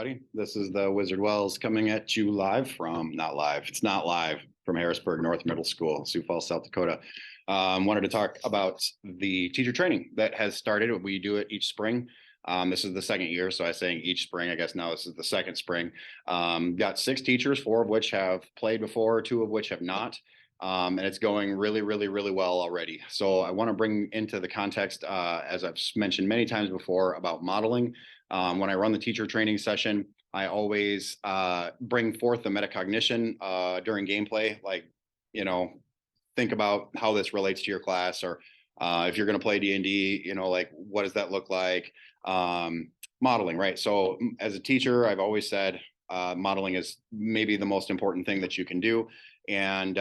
everybody. This is the Wizard Wells coming at you live from, not live, it's not live, from Harrisburg North Middle School, Sioux Falls, South Dakota. Wanted to talk about the teacher training that has started. We do it each spring. This is the second year, so I was saying each spring. I guess now this is the second spring. Got 6 teachers, 4 of which have played before, 2 of which have not. And it's going really, really, really well already. So I want to bring into the context, as I've mentioned many times before, about modeling. When I run the teacher training session, I always bring forth the metacognition during gameplay. Like, think about how this relates to your class, or if you're going to play D&D, like what does that look like? Modeling, right? So as a teacher, I've always said modeling is maybe the most important thing that you can do. And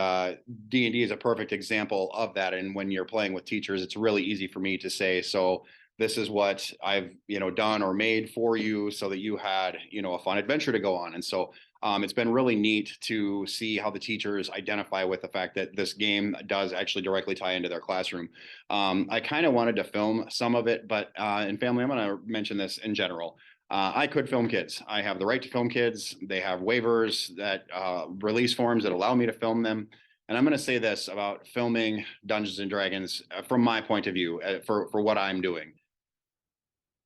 D&D is a perfect example of that. And when you're playing with teachers, it's really easy for me to say, so this is what I've, done or made for you so that you had, a fun adventure to go on. And so it's been really neat to see how the teachers identify with the fact that this game does actually directly tie into their classroom. I kind of wanted to film some of it, but in family, I'm going to mention this in general. I could film kids. I have the right to film kids. They have waivers that release forms that allow me to film them. And I'm going to say this about filming Dungeons and Dragons from my point of view for what I'm doing.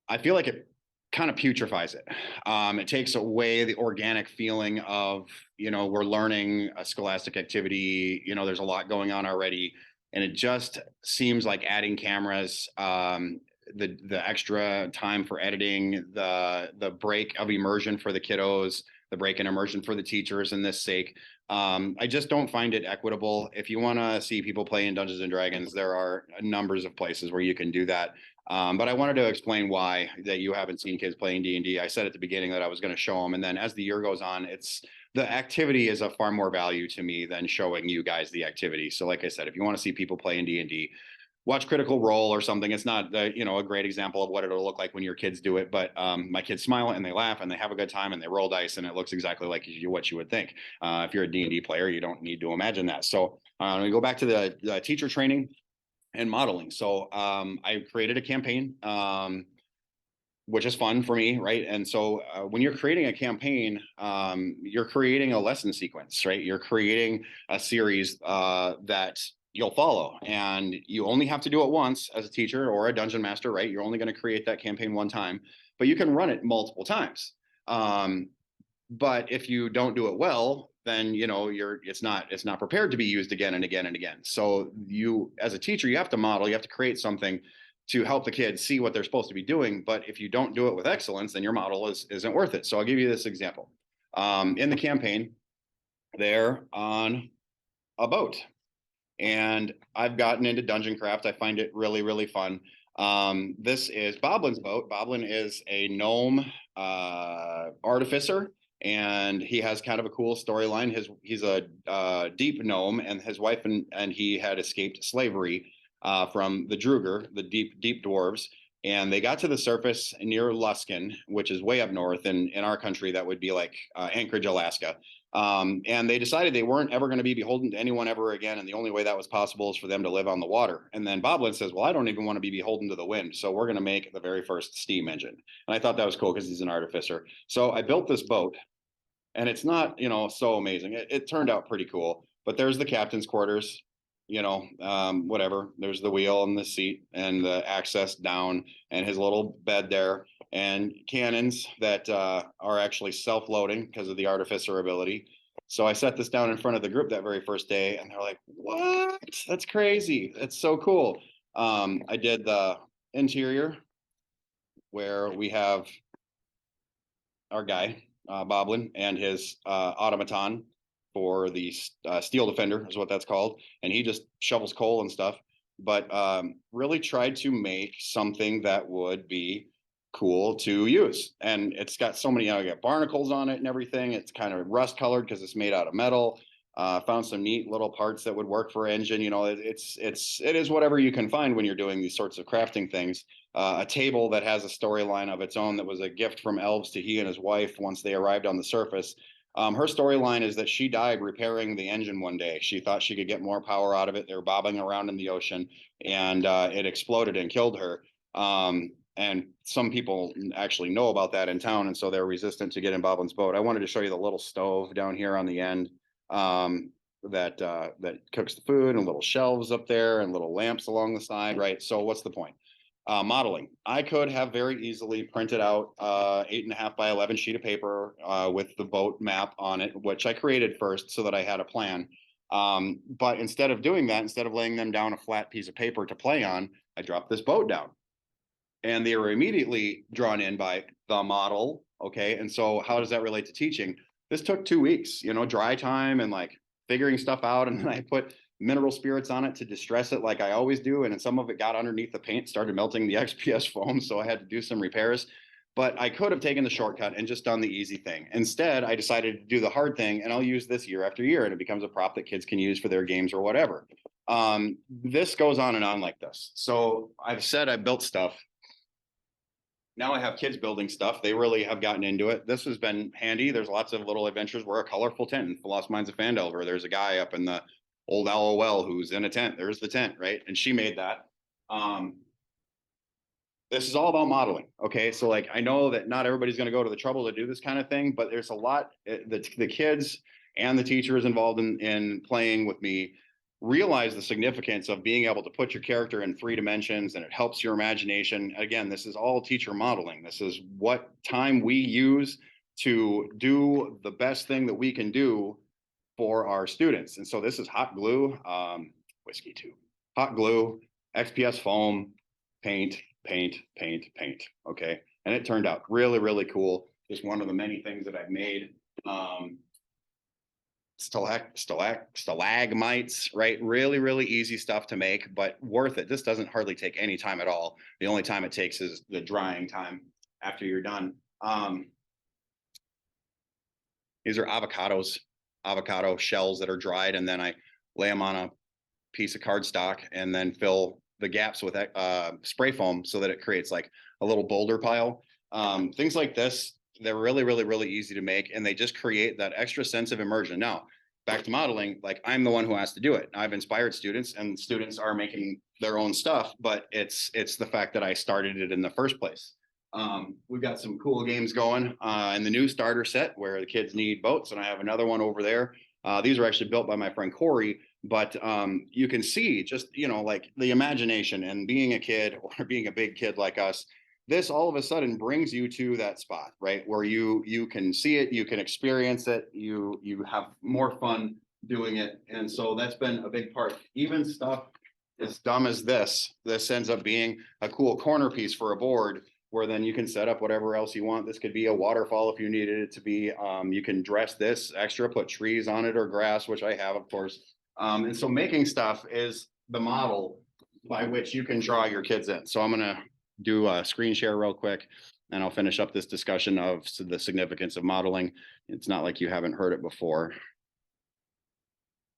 I feel like it kind of putrefies it. It takes away the organic feeling of, we're learning a scholastic activity, there's a lot going on already. And it just seems like adding cameras, the extra time for editing, the break of immersion for the kiddos, the break in immersion for the teachers in this sake. I just don't find it equitable. If you want to see people play in Dungeons and Dragons, there are numbers of places where you can do that. But I wanted to explain why that you haven't seen kids playing D&D. I said at the beginning that I was going to show them. And then as the year goes on, the activity is of far more value to me than showing you guys the activity. So like I said, if you want to see people play in D&D, watch Critical Role or something. It's not a great example of what it'll look like when your kids do it, but my kids smile and they laugh and they have a good time and they roll dice and it looks exactly like what you would think. If you're a D&D player, you don't need to imagine that. So we go back to the teacher training and modeling. So I created a campaign, which is fun for me, right? And so when you're creating a campaign, you're creating a lesson sequence, right? You're creating a series that you'll follow, and you only have to do it once as a teacher or a dungeon master, right? You're only going to create that campaign one time, but you can run it multiple times. But if you don't do it well, then it's not prepared to be used again and again and again. So you, as a teacher, you have to model, you have to create something to help the kids see what they're supposed to be doing. But if you don't do it with excellence, then your model isn't worth it. So I'll give you this example. In the campaign, they're on a boat. And I've gotten into dungeon craft. I find it really, really fun. This is Boblin's boat. Boblin is a gnome artificer, and he has kind of a cool storyline. He's a deep gnome, and his wife and he had escaped slavery from the Druger, the deep dwarves. And they got to the surface near Luskin, which is way up north in our country. That would be like Anchorage, Alaska. And they decided they weren't ever going to be beholden to anyone ever again. And the only way that was possible is for them to live on the water. And then Boblin says, well, I don't even want to be beholden to the wind. So we're going to make the very first steam engine. And I thought that was cool because he's an artificer. So I built this boat, and it's not, so amazing. It turned out pretty cool, but there's the captain's quarters, whatever. There's the wheel and the seat and the access down and his little bed there, and cannons that are actually self-loading because of the artificer ability. So I set this down in front of the group that very first day, and they're like, what? That's crazy. That's so cool. I did the interior where we have our guy, Boblin, and his automaton for the steel defender is what that's called. And he just shovels coal and stuff, but really tried to make something that would be cool to use. And it's got so many, got barnacles on it and everything. It's kind of rust colored because it's made out of metal. Found some neat little parts that would work for engine. It is whatever you can find when you're doing these sorts of crafting things. A table that has a storyline of its own that was a gift from elves to he and his wife once they arrived on the surface. Her storyline is that she died repairing the engine one day. She thought she could get more power out of it. They were bobbing around in the ocean, and it exploded and killed her. And some people actually know about that in town, and so they're resistant to get in Boblin's boat. I wanted to show you the little stove down here on the end that cooks the food, and little shelves up there and little lamps along the side, right? So what's the point? Modeling. I could have very easily printed out 8.5 by 11 sheet of paper with the boat map on it, which I created first so that I had a plan. But instead of doing that, instead of laying them down a flat piece of paper to play on, I dropped this boat down. And they were immediately drawn in by the model. Okay. And so how does that relate to teaching? This took 2 weeks, dry time and like figuring stuff out. And then I put mineral spirits on it to distress it like I always do. And then some of it got underneath the paint, started melting the XPS foam. So I had to do some repairs. But I could have taken the shortcut and just done the easy thing. Instead, I decided to do the hard thing, and I'll use this year after year, and it becomes a prop that kids can use for their games or whatever. This goes on and on like this. So I've said I built stuff. Now I have kids building stuff. They really have gotten into it. This has been handy. There's lots of little adventures where a colorful tent in The Lost Mines of Phandelver. There's a guy up in the old LOL who's in a tent. There's the tent, right? And she made that. This is all about modeling. Okay. So like, I know that not everybody's going to go to the trouble to do this kind of thing, but there's a lot, the kids and the teachers involved in playing with me realize the significance of being able to put your character in 3 dimensions, and it helps your imagination. Again, this is all teacher modeling. This is what time we use to do the best thing that we can do for our students. And so this is hot glue, whiskey too, hot glue, XPS foam, paint. Okay. And it turned out really, really cool. Just one of the many things that I've made. Stalagmites, right? Really, really easy stuff to make, but worth it. This doesn't hardly take any time at all. The only time it takes is the drying time after you're done. These are avocado shells that are dried, and then I lay them on a piece of cardstock and then fill the gaps with spray foam so that it creates like a little boulder pile. Things like this, they're really, really, really easy to make, and they just create that extra sense of immersion. Now, back to modeling, like I'm the one who has to do it. I've inspired students, and students are making their own stuff, but it's the fact that I started it in the first place. We've got some cool games going in the new starter set where the kids need boats, and I have another one over there. These are actually built by my friend Corey, but you can see just, like the imagination and being a kid or being a big kid like us, this all of a sudden brings you to that spot, right? Where you can see it, you can experience it, you have more fun doing it. And so that's been a big part. Even stuff as dumb as this ends up being a cool corner piece for a board where then you can set up whatever else you want. This could be a waterfall if you needed it to be. You can dress this extra, put trees on it or grass, which I have, of course. And so making stuff is the model by which you can draw your kids in. So I'm going to do a screen share real quick, and I'll finish up this discussion of the significance of modeling. It's not like you haven't heard it before.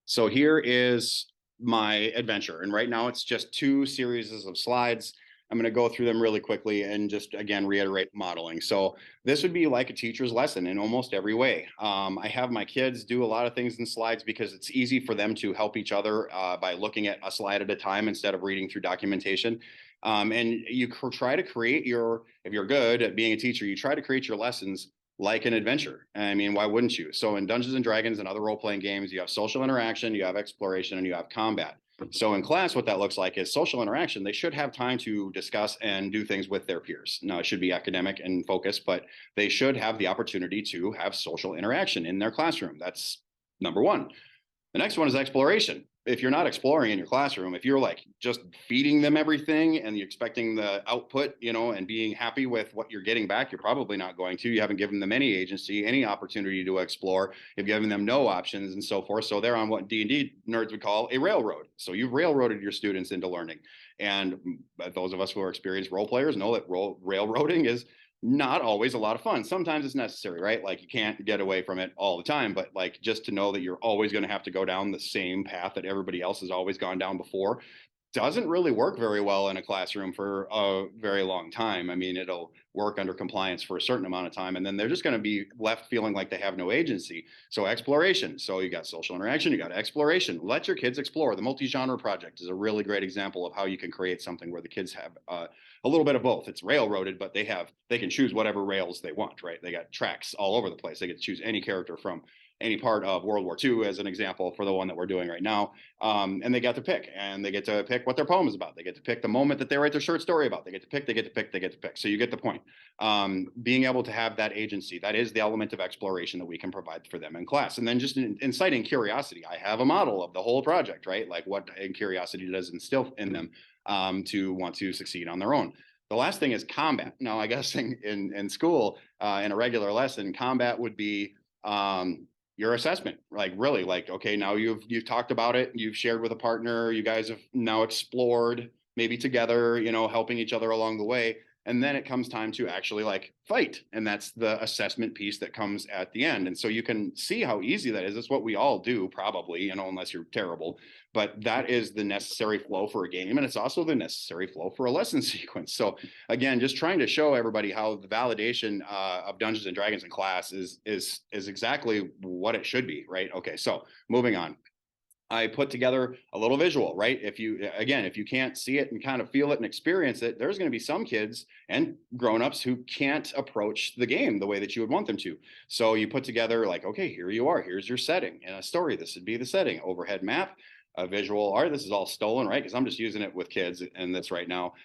So here is my adventure. And right now it's just 2 series of slides. I'm going to go through them really quickly and just, again, reiterate modeling. So this would be like a teacher's lesson in almost every way. I have my kids do a lot of things in slides because it's easy for them to help each other by looking at a slide at a time instead of reading through documentation. And you try to create if you're good at being a teacher, you try to create your lessons like an adventure. I mean, why wouldn't you? So in Dungeons and Dragons and other role-playing games, you have social interaction, you have exploration, and you have combat. So in class, what that looks like is social interaction. They should have time to discuss and do things with their peers. Now, it should be academic and focused, but they should have the opportunity to have social interaction in their classroom. That's number 1. The next one is exploration. If you're not exploring in your classroom, if you're like just feeding them everything and you're expecting the output, and being happy with what you're getting back, you're probably not going to. You haven't given them any agency, any opportunity to explore. You've given them no options and so forth. So they're on what D&D nerds would call a railroad. So you've railroaded your students into learning. And those of us who are experienced role players know that railroading is not always a lot of fun. Sometimes it's necessary, right? Like you can't get away from it all the time, but like just to know that you're always going to have to go down the same path that everybody else has always gone down before doesn't really work very well in a classroom for a very long time. I mean, it'll work under compliance for a certain amount of time, and then they're just going to be left feeling like they have no agency. So exploration. So you got social interaction, you got exploration. Let your kids explore. The multi-genre project is a really great example of how you can create something where the kids have a little bit of both. It's railroaded, but they can choose whatever rails they want, right? They got tracks all over the place. They get to choose any character from any part of World War II, as an example, for the one that we're doing right now. And they get to pick, and they get to pick what their poem is about. They get to pick the moment that they write their short story about. They get to pick, they get to pick, they get to pick. So you get the point. Being able to have that agency, that is the element of exploration that we can provide for them in class. And then just inciting curiosity. I have a model of the whole project, right? Like what curiosity does instill in them to want to succeed on their own. The last thing is combat. Now, I guess in school, in a regular lesson, combat would be your assessment. Like, really, like, okay, now you've talked about it, you've shared with a partner, you guys have now explored, maybe together, helping each other along the way. And then it comes time to actually like fight. And that's the assessment piece that comes at the end. And so you can see how easy that is. It's what we all do, probably, unless you're terrible. But that is the necessary flow for a game. And it's also the necessary flow for a lesson sequence. So again, just trying to show everybody how the validation of Dungeons and Dragons in class is exactly what it should be, right? Okay, so moving on. I put together a little visual, right? If you can't see it and kind of feel it and experience it, there's going to be some kids and grownups who can't approach the game the way that you would want them to. So you put together like, okay, here you are. Here's your setting in a story. This would be the setting. Overhead map, a visual art. This is all stolen, right? Because I'm just using it with kids and this right now.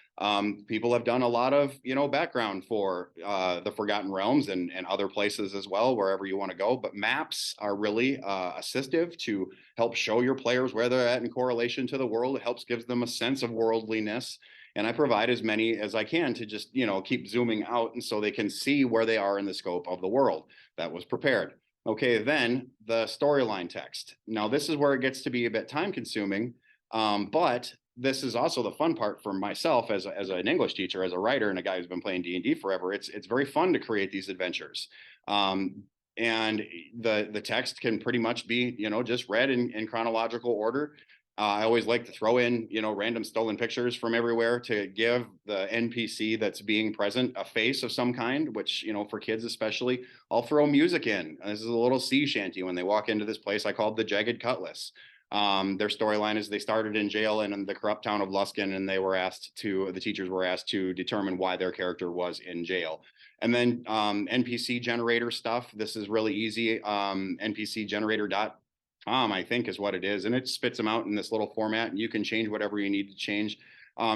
People have done a lot of, background for the Forgotten Realms and other places as well, wherever you want to go. But maps are really assistive to help show your players where they're at in correlation to the world. It helps gives them a sense of worldliness. And I provide as many as I can to just, keep zooming out and so they can see where they are in the scope of the world that was prepared. Okay, then the storyline text. Now, this is where it gets to be a bit time consuming, but this is also the fun part for myself as an English teacher, as a writer, and a guy who's been playing D&D forever. It's very fun to create these adventures. And the text can pretty much be, just read in chronological order. I always like to throw in, random stolen pictures from everywhere to give the NPC that's being present a face of some kind, which, for kids especially, I'll throw music in. This is a little sea shanty when they walk into this place I called the Jagged Cutlass. Their storyline is they started in jail in the corrupt town of Luskin, and the teachers were asked to determine why their character was in jail. And then NPC generator stuff. This is really easy. NPC generator I think is what it is. And it spits them out in this little format, and you can change whatever you need to change.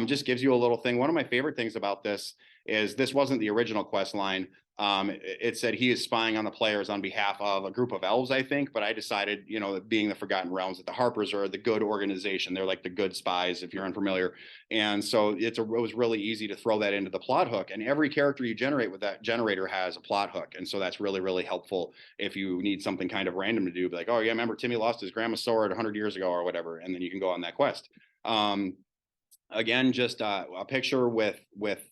Just gives you a little thing. One of my favorite things about this is this wasn't the original quest line. It said he is spying on the players on behalf of a group of elves, I think. But I decided, being the Forgotten Realms, that the Harpers are the good organization. They're like the good spies, if you're unfamiliar. And so it was really easy to throw that into the plot hook. And every character you generate with that generator has a plot hook. And so that's really, really helpful if you need something kind of random to do. Like, oh, yeah, remember Timmy lost his grandma's sword 100 years ago or whatever. And then you can go on that quest. Again, just a picture with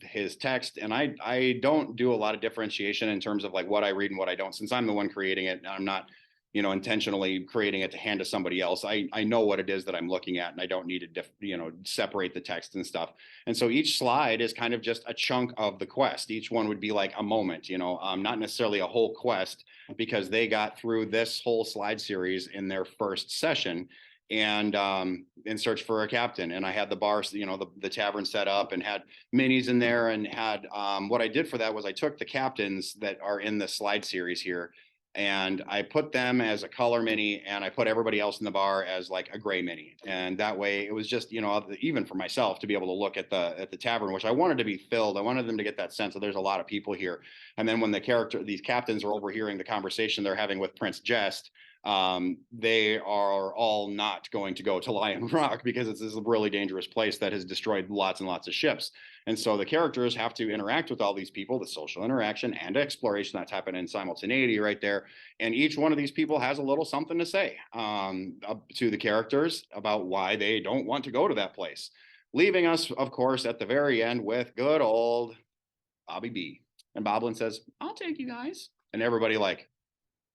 his text. And I don't do a lot of differentiation in terms of like what I read and what I don't, since I'm the one creating it. And I'm not, intentionally creating it to hand to somebody else. I know what it is that I'm looking at, and I don't need to, separate the text and stuff. And so each slide is kind of just a chunk of the quest. Each one would be like a moment, not necessarily a whole quest, because they got through this whole slide series in their first session. And in search for a captain. And I had the bar, the tavern set up and had minis in there, and had what I did for that was I took the captains that are in the slide series here, and I put them as a color mini, and I put everybody else in the bar as like a gray mini. And that way it was just, even for myself to be able to look at the tavern, which I wanted to be filled. I wanted them to get that sense that there's a lot of people here. And then when these captains are overhearing the conversation they're having with Prince Jest, they are all not going to go to Lion Rock, because it's this really dangerous place that has destroyed lots and lots of ships. And so the characters have to interact with all these people, the social interaction and exploration that's happening in simultaneity right there. And each one of these people has a little something to say to the characters about why they don't want to go to that place. Leaving us, of course, at the very end with good old Bobby B. And Boblin says, "I'll take you guys." And everybody like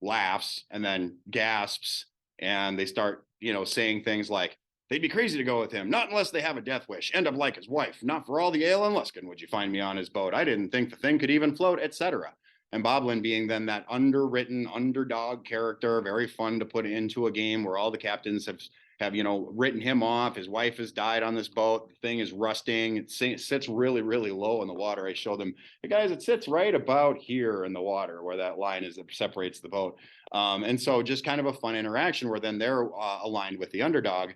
laughs and then gasps, and they start, saying things like, They'd be crazy to go with him, not unless they have a death wish. End up like his wife. Not for all the ale and Luskin would you find me on his boat. I didn't think the thing could even float, etc. And Boblin being then that underwritten underdog character, very fun to put into a game where all the captains have written him off. His wife has died on this boat. The thing is rusting. It sits really, really low in the water. I showed them, hey guys, it sits right about here in the water where that line is that separates the boat. And so just kind of a fun interaction where then they're aligned with the underdog.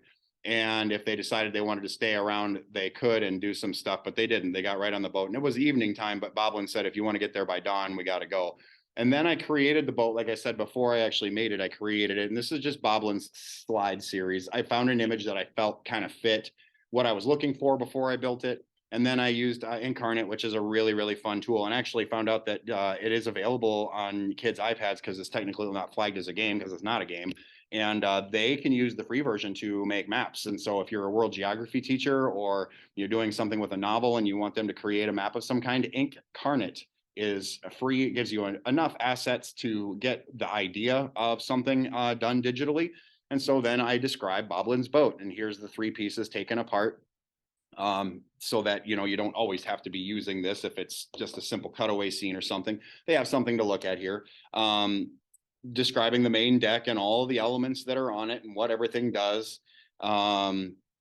And if they decided they wanted to stay around, they could and do some stuff, but they didn't. They got right on the boat, and it was evening time. But Boblin said, if you want to get there by dawn, we got to go. And then I created the boat. Like I said, before I actually made it, I created it. And this is just Boblin's slide series. I found an image that I felt kind of fit what I was looking for before I built it. And then I used Incarnate, which is a really, really fun tool, and actually found out that it is available on kids' iPads because it's technically not flagged as a game because it's not a game. And they can use the free version to make maps. And so if you're a world geography teacher or you're doing something with a novel and you want them to create a map of some kind, Incarnate is free. It gives you enough assets to get the idea of something done digitally. And so then I describe Boblin's boat, and here's the 3 pieces taken apart, so that you don't always have to be using this if it's just a simple cutaway scene or something. They have something to look at here, describing the main deck and all the elements that are on it and what everything does.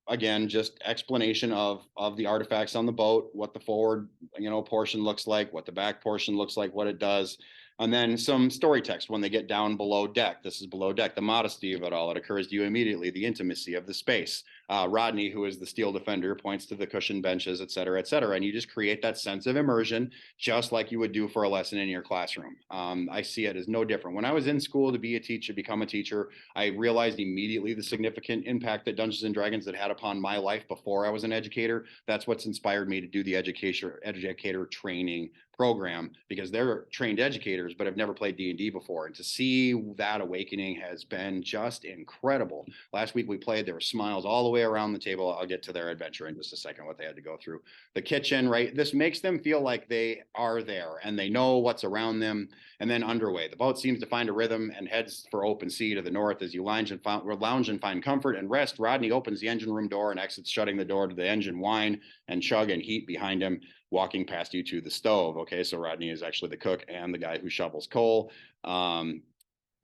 Again, just explanation of the artifacts on the boat, what the forward portion looks like, what the back portion looks like, what it does. And then some story text when they get down below deck. This is below deck, the modesty of it all. It occurs to you immediately, the intimacy of the space. Rodney, who is the steel defender, points to the cushion benches, et cetera, et cetera. And you just create that sense of immersion, just like you would do for a lesson in your classroom. I see it as no different. When I was in school to be a teacher, become a teacher, I realized immediately the significant impact that Dungeons and Dragons had had upon my life before I was an educator. That's what's inspired me to do the educator training program, because they're trained educators but have never played D&D before, and to see that awakening has been just incredible. Last week we played, there were smiles all the way around the table. I'll get to their adventure in just a second, what they had to go through. The kitchen, right, this makes them feel like they are there and they know what's around them. And then underway, the boat seems to find a rhythm and heads for open sea to the north. As you lounge and find comfort and rest, Rodney opens the engine room door and exits, shutting the door to the engine whine and chug and heat behind him, walking past you to the stove. Okay, so Rodney is actually the cook and the guy who shovels coal.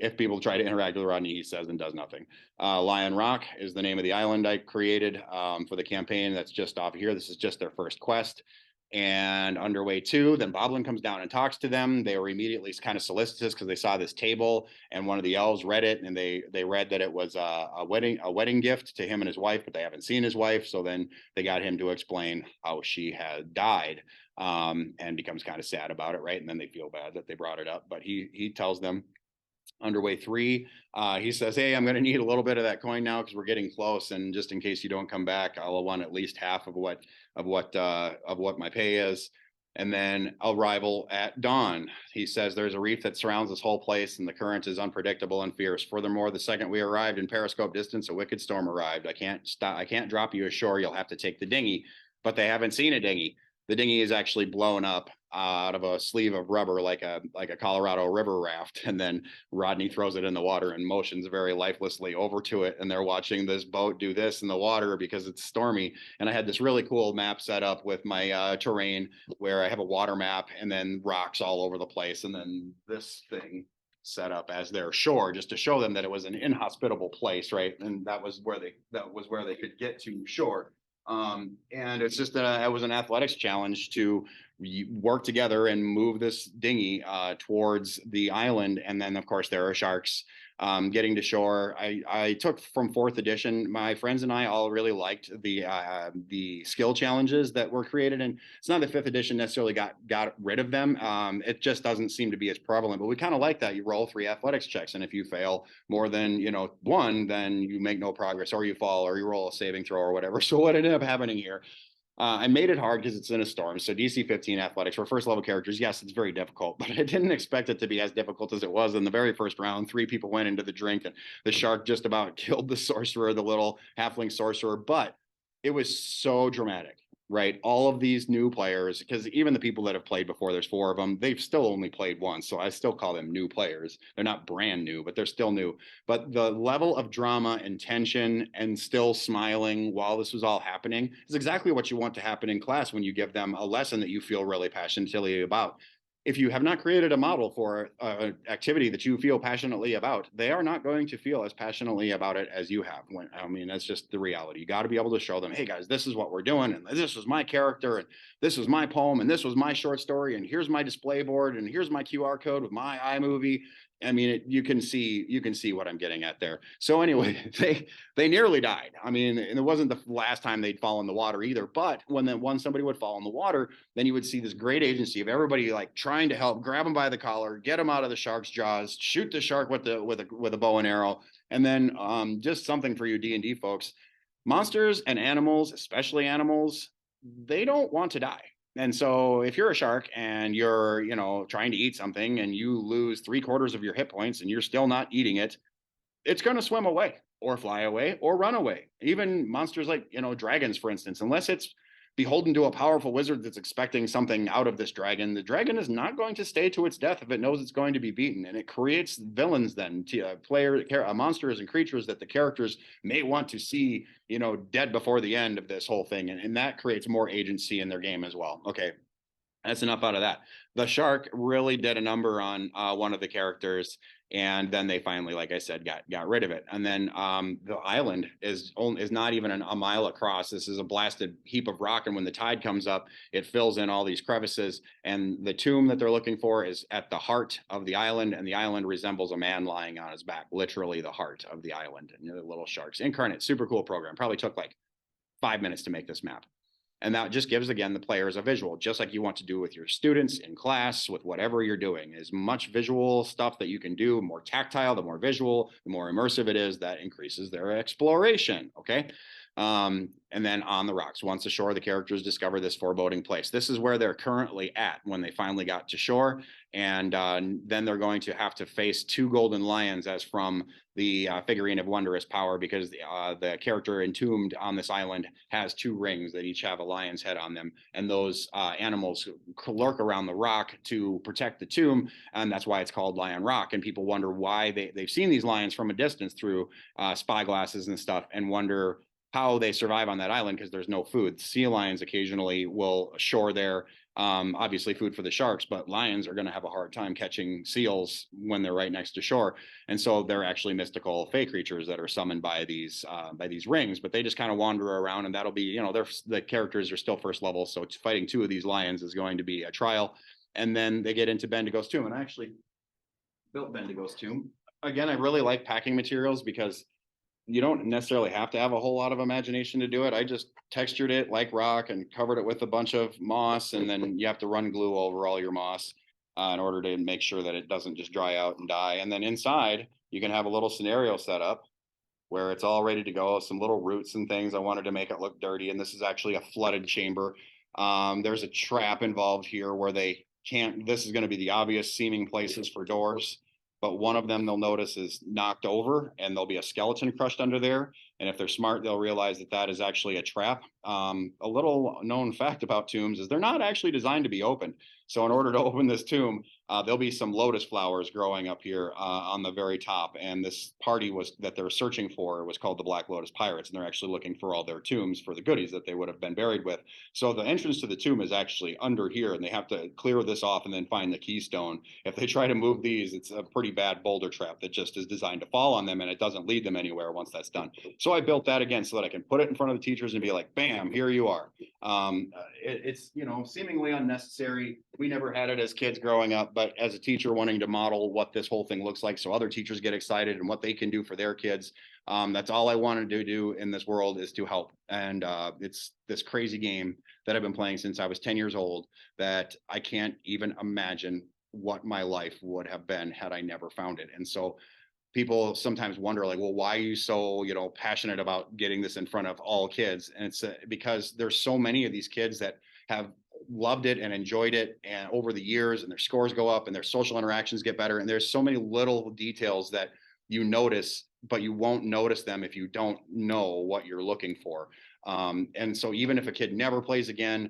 If people try to interact with Rodney, he says and does nothing. Lion Rock is the name of the island I created for the campaign. That's just off here. This is just their first quest. And underway 2, then Boblin comes down and talks to them. They were immediately kind of solicitous because they saw this table, and one of the elves read it, and they read that it was a wedding gift to him and his wife, but they haven't seen his wife. So then they got him to explain how she had died, and becomes kind of sad about it, right? And then they feel bad that they brought it up, but he tells them. Underway 3, he says, hey, I'm going to need a little bit of that coin now because we're getting close, and just in case you don't come back, I'll want at least half of what my pay is. And then arrival at dawn, he says, there's a reef that surrounds this whole place and the current is unpredictable and fierce. Furthermore, the second we arrived in periscope distance, a wicked storm arrived. I can't drop you ashore. You'll have to take the dinghy. But they haven't seen a dinghy. The dinghy is actually blown up out of a sleeve of rubber, like a Colorado River raft. And then Rodney throws it in the water and motions very lifelessly over to it. And they're watching this boat do this in the water because it's stormy. And I had this really cool map set up with my terrain where I have a water map and then rocks all over the place. And then this thing set up as their shore, just to show them that it was an inhospitable place, right? And that was where they could get to shore. And it's just it was an athletics challenge to work together and move this dinghy towards the island. And then, of course, there are sharks. Getting to shore, I took from 4th edition. My friends and I all really liked the skill challenges that were created, and it's not that 5th edition necessarily got rid of them. It just doesn't seem to be as prevalent. But we kind of like that. You roll 3 athletics checks, and if you fail more than 1, then you make no progress, or you fall, or you roll a saving throw, or whatever. So what ended up happening here? I made it hard because it's in a storm. So DC 15 athletics for first level characters. Yes, it's very difficult, but I didn't expect it to be as difficult as it was in the very first round. 3 people went into the drink and the shark just about killed the sorcerer, the little halfling sorcerer, but it was so dramatic. right? All of these new players, because even the people that have played before, there's 4 of them, they've still only played once. So I still call them new players. They're not brand new, but they're still new. But the level of drama and tension and still smiling while this was all happening is exactly what you want to happen in class when you give them a lesson that you feel really passionately about. If you have not created a model for an activity that you feel passionately about, they are not going to feel as passionately about it as you have. I mean, that's just the reality. You got to be able to show them, hey guys, this is what we're doing, and this was my character, and this was my poem, and this was my short story, and here's my display board, and here's my QR code with my iMovie. I mean, you can see what I'm getting at there. So anyway, they nearly died. I mean, and it wasn't the last time they'd fall in the water either. But when somebody would fall in the water, then you would see this great agency of everybody like trying to help, grab them by the collar, get them out of the shark's jaws, shoot the shark with a bow and arrow, and then just something for you D&D folks. Monsters and animals, especially animals, they don't want to die. And so if you're a shark and you're, trying to eat something and you lose 3/4 of your hit points and you're still not eating it, it's going to swim away or fly away or run away. Even monsters like, dragons, for instance, unless it's beholden to a powerful wizard that's expecting something out of this dragon, the dragon is not going to stay to its death if it knows it's going to be beaten. And it creates villains then, monsters and creatures that the characters may want to see, dead before the end of this whole thing. And that creates more agency in their game as well. Okay. That's enough out of that. The shark really did a number on one of the characters, and then they finally, like I said, got rid of it. And then the island is not even a mile across. This is a blasted heap of rock, and when the tide comes up, it fills in all these crevices. And the tomb that they're looking for is at the heart of the island, and the island resembles a man lying on his back, literally the heart of the island. And the little sharks, incarnate, super cool program. Probably took like 5 minutes to make this map. And that just gives, again, the players a visual, just like you want to do with your students in class, with whatever you're doing. As much visual stuff that you can do, more tactile, the more visual, the more immersive it is, that increases their exploration, okay? And then on the rocks, once ashore, the characters discover this foreboding place. This is where they're currently at when they finally got to shore. And then they're going to have to face 2 golden lions as from the figurine of wondrous power, because the character entombed on this island has 2 rings that each have a lion's head on them. And those animals lurk around the rock to protect the tomb. And that's why it's called Lion Rock. And people wonder why they've seen these lions from a distance through spy glasses and stuff, and wonder how they survive on that island, because there's no food. Sea lions occasionally will shore there. Obviously food for the sharks, but lions are going to have a hard time catching seals when they're right next to shore. And so they're actually mystical fey creatures that are summoned by these rings, but they just kind of wander around, and that'll be, the characters are still first level. So fighting 2 of these lions is going to be a trial. And then they get into Bendigo's tomb, and I actually built Bendigo's tomb. Again, I really like packing materials because you don't necessarily have to have a whole lot of imagination to do it. I just textured it like rock and covered it with a bunch of moss, and then you have to run glue over all your moss in order to make sure that it doesn't just dry out and die. And then inside, you can have a little scenario set up where it's all ready to go, some little roots and things. I wanted to make it look dirty, and this is actually a flooded chamber. There's a trap involved here where they can't, this is going to be the obvious seeming places for doors, but one of them they'll notice is knocked over, and there'll be a skeleton crushed under there. And if they're smart, they'll realize that that is actually a trap. A little known fact about tombs is they're not actually designed to be opened. So in order to open this tomb, there'll be some lotus flowers growing up here on the very top. And this party that they're searching for was called the Black Lotus Pirates. And they're actually looking for all their tombs for the goodies that they would have been buried with. So the entrance to the tomb is actually under here, and they have to clear this off and then find the keystone. If they try to move these, it's a pretty bad boulder trap that just is designed to fall on them, and it doesn't lead them anywhere once that's done. So I built that again so that I can put it in front of the teachers and be like, bam, here you are. It's, seemingly unnecessary. We never had it as kids growing up, but as a teacher wanting to model what this whole thing looks like so other teachers get excited and what they can do for their kids, that's all I wanted to do in this world, is to help. And it's this crazy game that I've been playing since I was 10 years old that I can't even imagine what my life would have been had I never found it. And so people sometimes wonder, like, well, why are you so, passionate about getting this in front of all kids? And it's because there's so many of these kids that have loved it and enjoyed it, and over the years, and their scores go up and their social interactions get better. And there's so many little details that you notice, but you won't notice them if you don't know what you're looking for. And so even if a kid never plays again,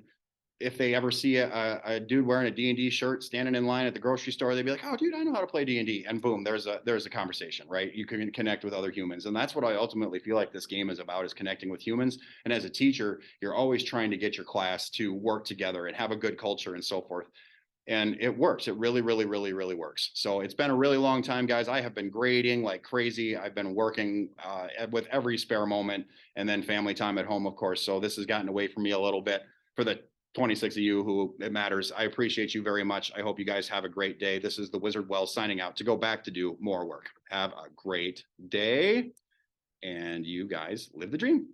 if they ever see a dude wearing a D&D shirt standing in line at the grocery store, they'd be like, oh, dude, I know how to play D&D. And boom, there's a conversation, right? You can connect with other humans. And that's what I ultimately feel like this game is about, is connecting with humans. And as a teacher, you're always trying to get your class to work together and have a good culture and so forth. And it works. It really, really, really, really works. So it's been a really long time, guys. I have been grading like crazy. I've been working with every spare moment, and then family time at home, of course. So this has gotten away from me a little bit. For the 26 of you who it matters, I appreciate you very much. I hope you guys have a great day. This is the Wizard Wells signing out to go back to do more work. Have a great day, and you guys live the dream.